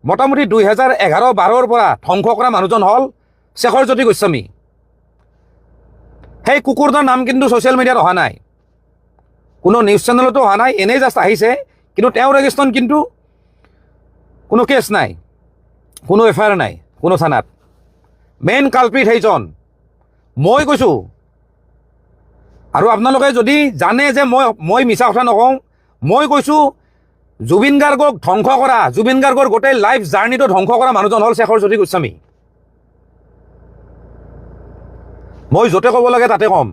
মোটামুটি 2011-12 পৰা ধ্বংস কৰা মানুহজন হ'ল শেখৰজ্যোতি গোস্বামী। সেই কুকুৰটোৰ নাম কিন্তু ছ'চিয়েল মিডিয়াত অহা নাই, কোনো নিউজ চেনেলতো অহা নাই, এনেই জাষ্ট আহিছে। কিন্তু তেওঁৰ এগেইনষ্টত কিন্তু কোনো কেছ নাই, কোনো এফআইআৰ নাই কোনো থানাত। মেইন কালপ্ৰিট সেইজন মই কৈছোঁ। আৰু আপোনালোকে যদি জানে যে মই মিছা কথা নকওঁ, মই কৈছোঁ জুবিন গাৰ্গক ধ্বংস কৰা, জুবিন গাৰ্গৰ গোটেই লাইফ জাৰ্ণিটো ধ্বংস কৰা মানুহজন হ'ল শেখৰজ্যোতি গোস্বামী। মই য'তে ক'ব লাগে তাতে ক'ম।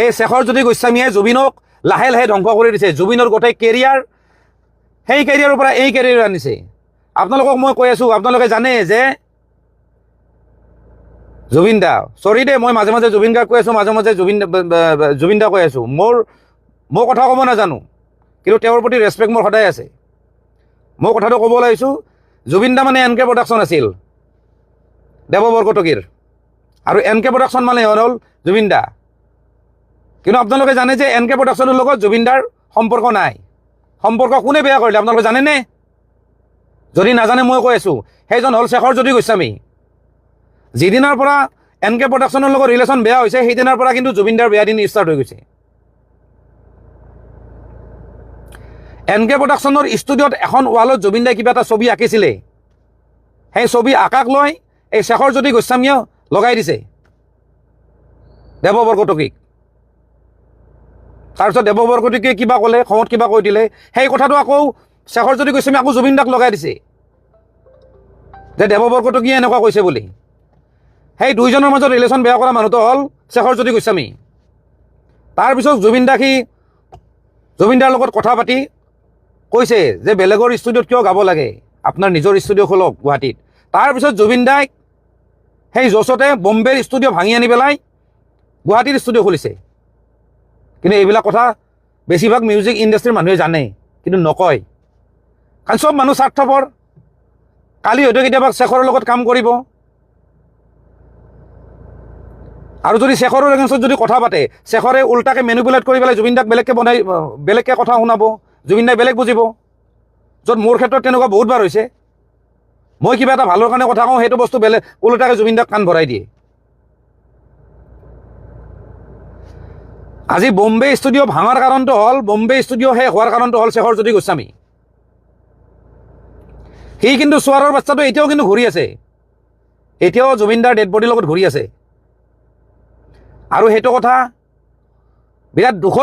এই শেখৰজ্যোতি গোস্বামীয়ে জুবিনক লাহে লাহে ধ্বংস কৰি দিছে। জুবিনৰ গোটেই কেৰিয়াৰ, সেই কেৰিয়াৰৰ পৰা এই কেৰিয়াৰ আনিছে। আপোনালোকক মই কৈ আছোঁ, আপোনালোকে জানে যে জুবিন দা, চৰি দে মই মাজে মাজে জুবিন গাৰ্গ কৈ আছোঁ, মাজে মাজে জুবিন দা কৈ আছোঁ। মই কথা ক'ব নাজানো, কিন্তু তেওঁৰ প্ৰতি ৰেচপেক্ট মোৰ সদায় আছে। মই কথাটো ক'ব লাগিছোঁ, জুবিন দা মানে এন কে প্ৰডাকশ্যন আছিল দেৱ বৰকটকীৰ, আৰু এন কে প্ৰডাকশ্যন মানে হ'ল জুবিন দা। কিন্তু আপোনালোকে জানে যে এন কে প্ৰডাকশ্যনৰ লগত জুবিন দাৰ সম্পৰ্ক নাই। সম্পৰ্ক কোনে বেয়া কৰিলে আপোনালোকে জানেনে? যদি নাজানে মই কৈ আছোঁ, সেইজন হ'ল শেখৰজ্যোতি গোস্বামী। যিদিনাৰ পৰা এন কে প্ৰডাকশ্যনৰ লগত ৰিলেশ্যন বেয়া হৈছে, সেইদিনাৰ পৰা কিন্তু জুবিন দাৰ বেয়া দিন ষ্টাৰ্ট হৈ গৈছে। এন কে প্ৰডাকশ্যনৰ ষ্টুডিঅ'ত এখন ৱালত জুবিন দাই কিবা এটা ছবি আঁকিছিলে। সেই ছবি আঁকাক লৈ এই শেখৰজ্যোতি গোস্বামীয়ে লগাই দিছে দেৱ বৰকটকীক। তাৰপিছত দেৱ বৰকটকীয়ে কিবা ক'লে, খঙত কিবা কৈ দিলে, সেই কথাটো আকৌ শেখৰজ্যোতি গোস্বামী আকৌ জুবিন দাক লগাই দিছে যে দেৱ বৰকটকীয়ে এনেকুৱা কৈছে বুলি। সেই দুইজনৰ মাজত ৰিলেশ্যন বেয়া কৰা মানুহটো হ'ল শেখৰজ্যোতি গোস্বামী। তাৰপিছত জুবিন দাৰ লগত কথা পাতি কৈছে যে বেলেগৰ ষ্টুডিঅ'ত কিয় গাব লাগে, আপোনাৰ নিজৰ ষ্টুডিঅ' খোলক গুৱাহাটীত। তাৰপিছত জুবিন দাই সেই জচতে বম্বেৰ ষ্টুডিঅ' ভাঙি আনি পেলাই গুৱাহাটীৰ ষ্টুডিঅ' খুলিছে। কিন্তু এইবিলাক কথা বেছিভাগ মিউজিক ইণ্ডাষ্ট্ৰীৰ মানুহে জানে, কিন্তু নকয়, কাৰণ চব মানুহ স্বাৰ্থপৰ। কালি হয়তো কেতিয়াবা শেখৰৰ লগত কাম কৰিব, আৰু যদি শেখৰৰ এগেইনষ্টত যদি কথা পাতে, শেখৰে উল্টাকে মেনিপুলেট কৰি পেলাই জুবিন দাক বেলেগকৈ কথা শুনাব, জুবিন দাই বেলেগ বুজিব। য'ত মোৰ ক্ষেত্ৰত তেনেকুৱা বহুতবাৰ হৈছে। মই কিবা এটা ভালৰ কাৰণে কথা কওঁ, সেইটো বস্তু বেলেগ উল্টাকে জুবিন দাক কাণ ভৰাই দিয়ে। আজি বম্বে ষ্টুডিঅ' ভাঙাৰ কাৰণটো হ'ল, বম্বে ষ্টুডিঅ' শেষ হোৱাৰ কাৰণটো হ'ল শেখৰজ্যোতি গোস্বামী। সি কিন্তু চোৱাৰৰ বাচ্চাটো এতিয়াও কিন্তু ঘূৰি আছে, এতিয়াও জুবিন দাৰ ডেড বডিৰ লগত ঘূৰি আছে। আৰু সেইটো কথা বিৰাট দুখৰ